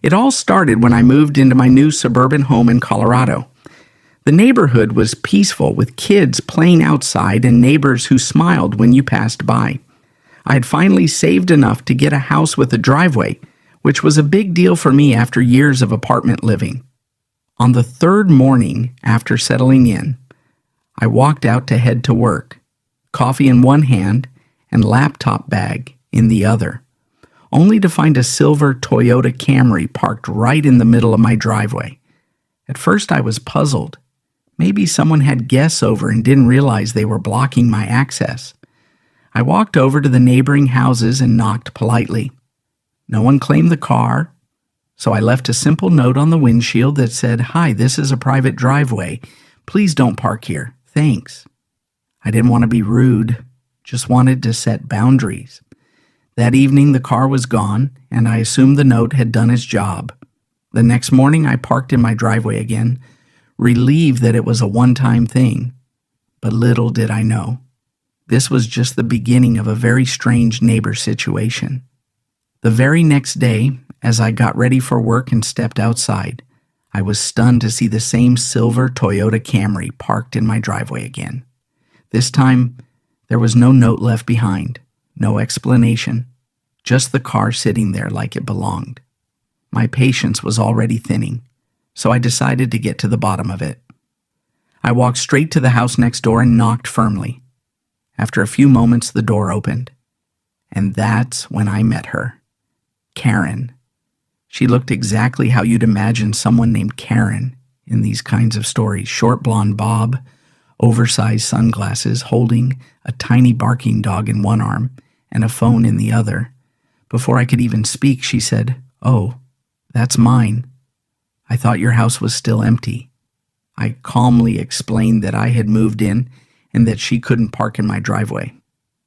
It all started when I moved into my new suburban home in Colorado. The neighborhood was peaceful with kids playing outside and neighbors who smiled when you passed by. I had finally saved enough to get a house with a driveway, which was a big deal for me after years of apartment living. On the third morning after settling in, I walked out to head to work, coffee in one hand and laptop bag in the other, only to find a silver Toyota Camry parked right in the middle of my driveway. At first I was puzzled. Maybe someone had guests over and didn't realize they were blocking my access. I walked over to the neighboring houses and knocked politely. No one claimed the car, so I left a simple note on the windshield that said, "Hi, this is a private driveway. Please don't park here. Thanks." I didn't want to be rude, just wanted to set boundaries. That evening the car was gone, and I assumed the note had done its job. The next morning I parked in my driveway again, relieved that it was a one-time thing. But little did I know, this was just the beginning of a very strange neighbor situation. The very next day, as I got ready for work and stepped outside, I was stunned to see the same silver Toyota Camry parked in my driveway again. This time, there was no note left behind, no explanation, just the car sitting there like it belonged. My patience was already thinning, so I decided to get to the bottom of it. I walked straight to the house next door and knocked firmly. After a few moments, the door opened, and that's when I met her. Karen. She looked exactly how you'd imagine someone named Karen in these kinds of stories. Short blonde bob, oversized sunglasses, holding a tiny barking dog in one arm and a phone in the other. Before I could even speak, she said, "Oh, that's mine. I thought your house was still empty." I calmly explained that I had moved in and that she couldn't park in my driveway.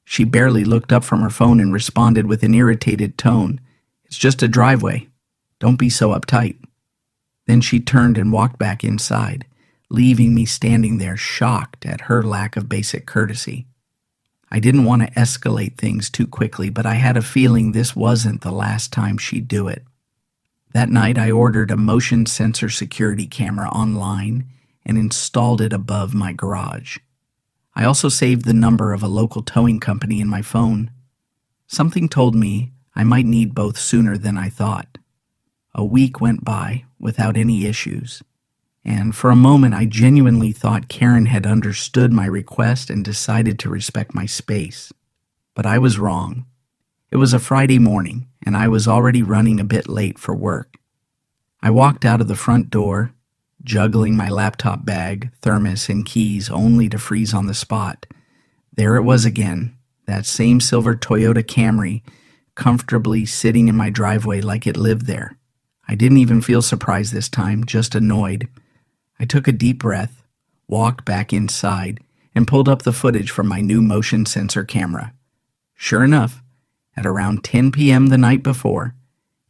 She barely looked up from her phone and responded with an irritated tone, "It's just a driveway. Don't be so uptight." Then she turned and walked back inside, leaving me standing there shocked at her lack of basic courtesy. I didn't want to escalate things too quickly, but I had a feeling this wasn't the last time she'd do it. That night I ordered a motion sensor security camera online and installed it above my garage. I also saved the number of a local towing company in my phone. Something told me I might need both sooner than I thought. A week went by without any issues, and for a moment I genuinely thought Karen had understood my request and decided to respect my space. But I was wrong. It was a Friday morning, and I was already running a bit late for work. I walked out of the front door, juggling my laptop bag, thermos, and keys only to freeze on the spot. There it was again, that same silver Toyota Camry, comfortably sitting in my driveway like it lived there. I didn't even feel surprised this time, just annoyed. I took a deep breath, walked back inside, and pulled up the footage from my new motion sensor camera. Sure enough, at around 10 p.m. the night before,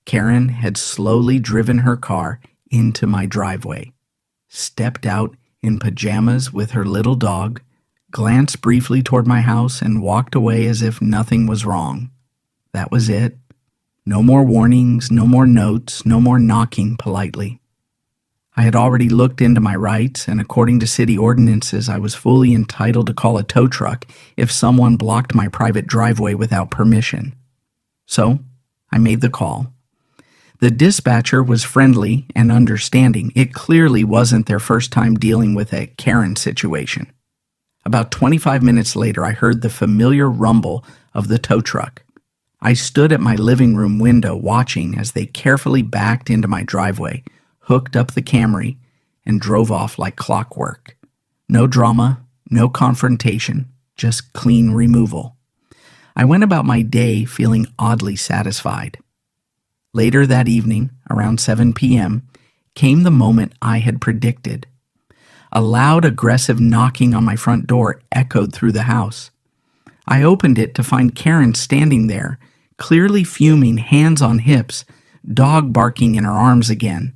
Karen had slowly driven her car into my driveway, stepped out in pajamas with her little dog, glanced briefly toward my house, and walked away as if nothing was wrong. That was it. No more warnings, no more notes, no more knocking politely. I had already looked into my rights, and according to city ordinances, I was fully entitled to call a tow truck if someone blocked my private driveway without permission. So, I made the call. The dispatcher was friendly and understanding. It clearly wasn't their first time dealing with a Karen situation. About 25 minutes later, I heard the familiar rumble of the tow truck. I stood at my living room window watching as they carefully backed into my driveway, hooked up the Camry, and drove off like clockwork. No drama, no confrontation, just clean removal. I went about my day feeling oddly satisfied. Later that evening, around 7 p.m., came the moment I had predicted. A loud, aggressive knocking on my front door echoed through the house. I opened it to find Karen standing there, clearly fuming, hands on hips, dog barking in her arms again.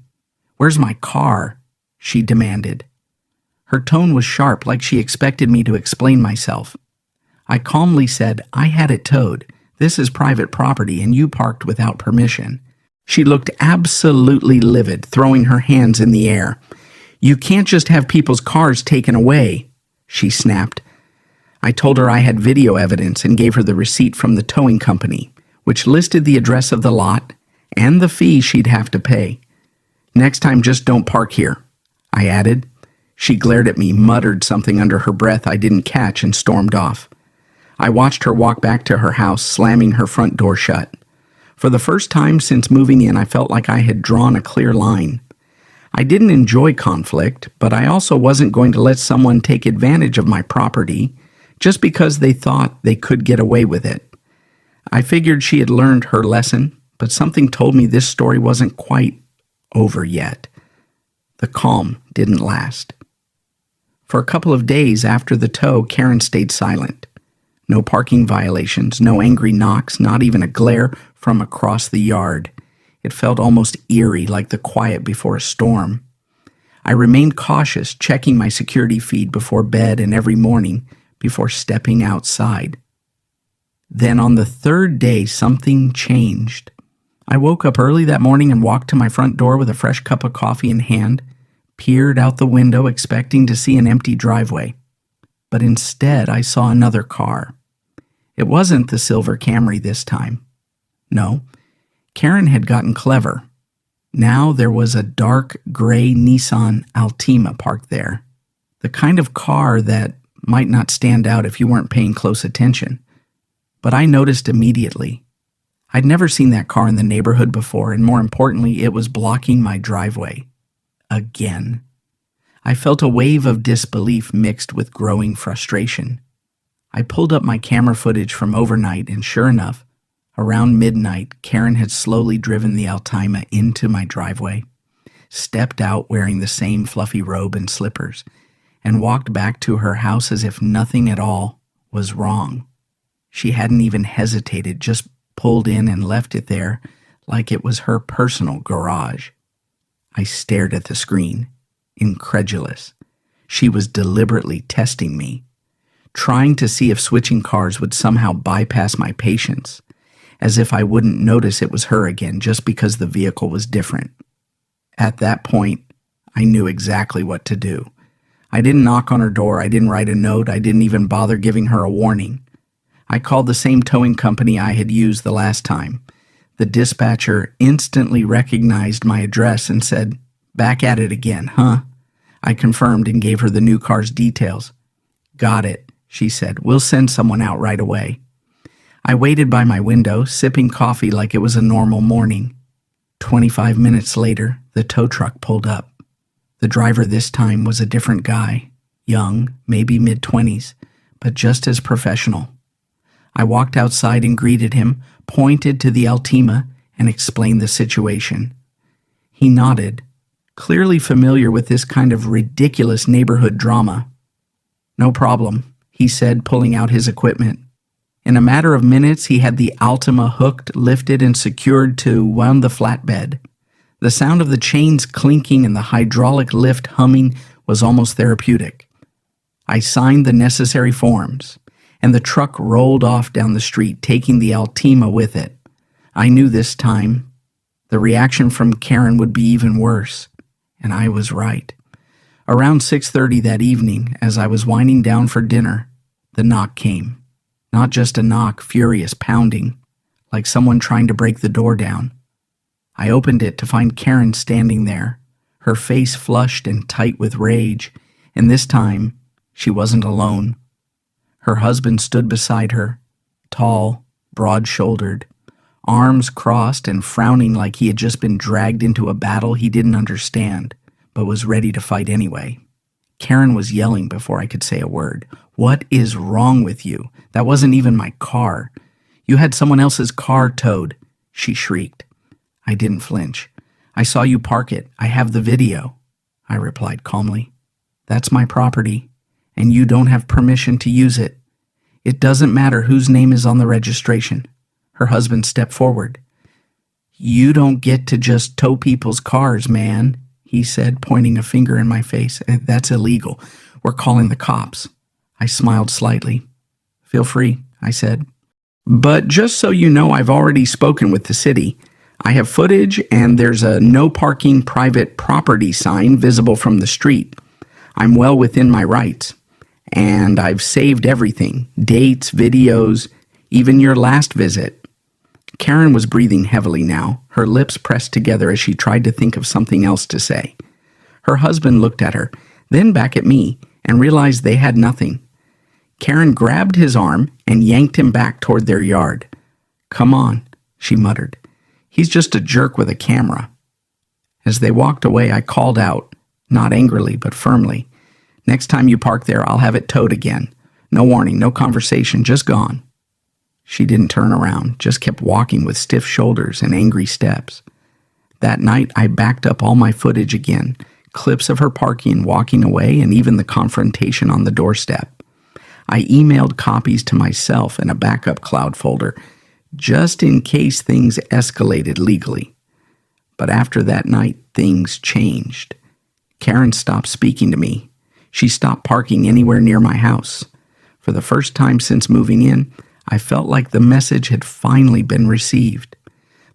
"Where's my car?" she demanded. Her tone was sharp, like she expected me to explain myself. I calmly said, "I had it towed. This is private property and you parked without permission." She looked absolutely livid, throwing her hands in the air. "You can't just have people's cars taken away," she snapped. I told her I had video evidence and gave her the receipt from the towing company, which listed the address of the lot and the fee she'd have to pay. "Next time, just don't park here," I added. She glared at me, muttered something under her breath I didn't catch, and stormed off. I watched her walk back to her house, slamming her front door shut. For the first time since moving in, I felt like I had drawn a clear line. I didn't enjoy conflict, but I also wasn't going to let someone take advantage of my property just because they thought they could get away with it. I figured she had learned her lesson, but something told me this story wasn't quite over yet. The calm didn't last. For a couple of days after the tow, Karen stayed silent. No parking violations, no angry knocks, not even a glare from across the yard. It felt almost eerie, like the quiet before a storm. I remained cautious, checking my security feed before bed and every morning before stepping outside. Then on the third day, something changed. I woke up early that morning and walked to my front door with a fresh cup of coffee in hand, peered out the window expecting to see an empty driveway. But instead, I saw another car. It wasn't the silver Camry this time. No, Karen had gotten clever. Now there was a dark gray Nissan Altima parked there. The kind of car that might not stand out if you weren't paying close attention. But I noticed immediately. I'd never seen that car in the neighborhood before, and more importantly, it was blocking my driveway. Again. I felt a wave of disbelief mixed with growing frustration. I pulled up my camera footage from overnight, and sure enough, around midnight, Karen had slowly driven the Altima into my driveway, stepped out wearing the same fluffy robe and slippers, and walked back to her house as if nothing at all was wrong. She hadn't even hesitated, just pulled in and left it there like it was her personal garage. I stared at the screen, incredulous. She was deliberately testing me, trying to see if switching cars would somehow bypass my patience, as if I wouldn't notice it was her again just because the vehicle was different. At that point, I knew exactly what to do. I didn't knock on her door, I didn't write a note, I didn't even bother giving her a warning. I called the same towing company I had used the last time. The dispatcher instantly recognized my address and said, "Back at it again, huh?" I confirmed and gave her the new car's details. "Got it," she said. "We'll send someone out right away." I waited by my window, sipping coffee like it was a normal morning. 25 minutes later, the tow truck pulled up. The driver this time was a different guy, young, maybe mid-20s, but just as professional. I walked outside and greeted him, pointed to the Altima, and explained the situation. He nodded, clearly familiar with this kind of ridiculous neighborhood drama. "No problem," he said, pulling out his equipment. In a matter of minutes, he had the Altima hooked, lifted, and secured to the flatbed. The sound of the chains clinking and the hydraulic lift humming was almost therapeutic. I signed the necessary forms, and the truck rolled off down the street, taking the Altima with it. I knew this time the reaction from Karen would be even worse, and I was right. Around 6:30 that evening, as I was winding down for dinner, the knock came. Not just a knock, furious pounding, like someone trying to break the door down. I opened it to find Karen standing there, her face flushed and tight with rage, and this time she wasn't alone. Her husband stood beside her, tall, broad-shouldered, arms crossed and frowning like he had just been dragged into a battle he didn't understand, but was ready to fight anyway. Karen was yelling before I could say a word. "What is wrong with you? That wasn't even my car. You had someone else's car towed," she shrieked. I didn't flinch. "I saw you park it. I have the video," I replied calmly. "That's my property, and you don't have permission to use it. It doesn't matter whose name is on the registration." Her husband stepped forward. "You don't get to just tow people's cars, man," he said, pointing a finger in my face. "That's illegal. We're calling the cops." I smiled slightly. "Feel free," I said. "But just so you know, I've already spoken with the city. I have footage, and there's a no parking private property sign visible from the street. I'm well within my rights. And I've saved everything, dates, videos, even your last visit. Karen was breathing heavily now, her lips pressed together as she tried to think of something else to say. Her husband looked at her, then back at me, and realized they had nothing. Karen grabbed his arm and yanked him back toward their yard. "Come on," she muttered. "He's just a jerk with a camera." As they walked away, I called out, not angrily but firmly, "Next time you park there, I'll have it towed again. No warning, no conversation, just gone." She didn't turn around, just kept walking with stiff shoulders and angry steps. That night, I backed up all my footage again, clips of her parking and walking away, and even the confrontation on the doorstep. I emailed copies to myself in a backup cloud folder, just in case things escalated legally. But after that night, things changed. Karen stopped speaking to me. She stopped parking anywhere near my house. For the first time since moving in, I felt like the message had finally been received.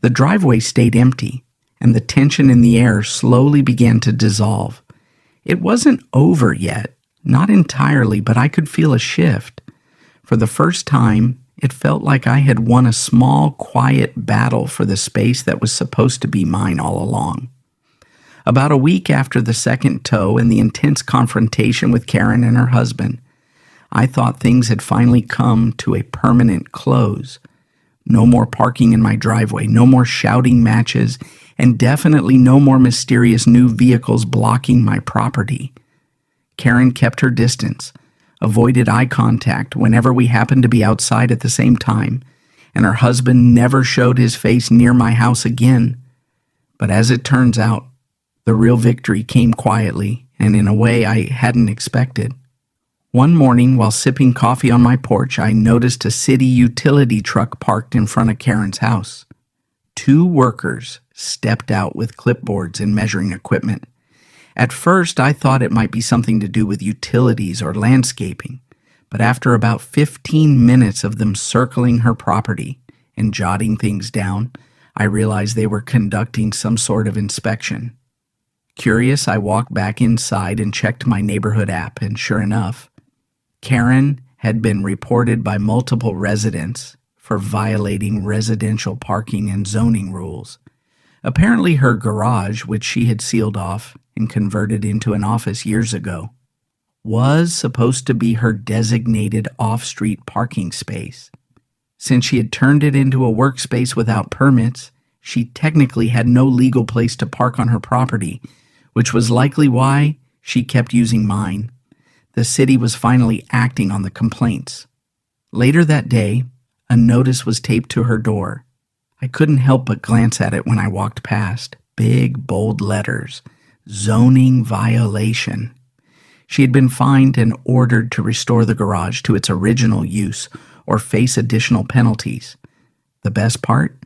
The driveway stayed empty, and the tension in the air slowly began to dissolve. It wasn't over yet, not entirely, but I could feel a shift. For the first time, it felt like I had won a small, quiet battle for the space that was supposed to be mine all along. About a week after the second tow and the intense confrontation with Karen and her husband, I thought things had finally come to a permanent close. No more parking in my driveway, no more shouting matches, and definitely no more mysterious new vehicles blocking my property. Karen kept her distance, avoided eye contact whenever we happened to be outside at the same time, and her husband never showed his face near my house again. But as it turns out, the real victory came quietly and in a way I hadn't expected. One morning, while sipping coffee on my porch, I noticed a city utility truck parked in front of Karen's house. 2 workers stepped out with clipboards and measuring equipment. At first, I thought it might be something to do with utilities or landscaping, but after about 15 minutes of them circling her property and jotting things down, I realized they were conducting some sort of inspection. Curious, I walked back inside and checked my neighborhood app, and sure enough, Karen had been reported by multiple residents for violating residential parking and zoning rules. Apparently her garage, which she had sealed off and converted into an office years ago, was supposed to be her designated off-street parking space. Since she had turned it into a workspace without permits, she technically had no legal place to park on her property, which was likely why she kept using mine. The city was finally acting on the complaints. Later that day, a notice was taped to her door. I couldn't help but glance at it when I walked past. Big, bold letters. Zoning violation. She had been fined and ordered to restore the garage to its original use or face additional penalties. The best part?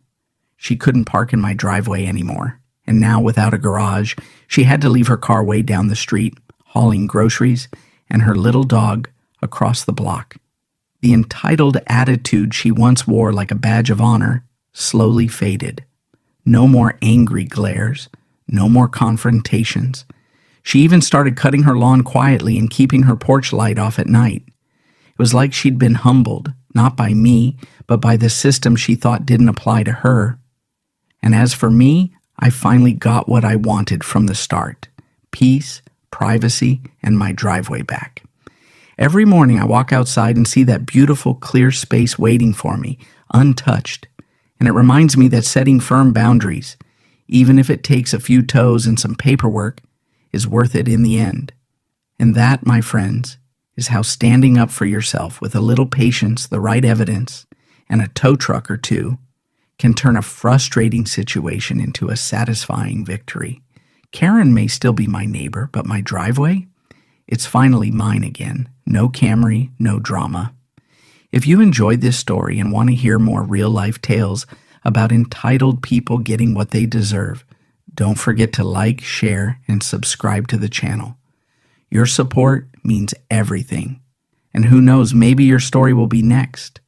She couldn't park in my driveway anymore. And now, without a garage, she had to leave her car way down the street, hauling groceries, and her little dog across the block. The entitled attitude she once wore like a badge of honor slowly faded. No more angry glares, no more confrontations. She even started cutting her lawn quietly and keeping her porch light off at night. It was like she'd been humbled, not by me, but by the system she thought didn't apply to her. And as for me, I finally got what I wanted from the start: peace, privacy, and my driveway back. Every morning I walk outside and see that beautiful, clear space waiting for me, untouched. And it reminds me that setting firm boundaries, even if it takes a few toes and some paperwork, is worth it in the end. And that, my friends, is how standing up for yourself with a little patience, the right evidence, and a tow truck or two can turn a frustrating situation into a satisfying victory. Karen may still be my neighbor, but my driveway? It's finally mine again. No Camry, no drama. If you enjoyed this story and want to hear more real-life tales about entitled people getting what they deserve, don't forget to like, share, and subscribe to the channel. Your support means everything. And who knows, maybe your story will be next.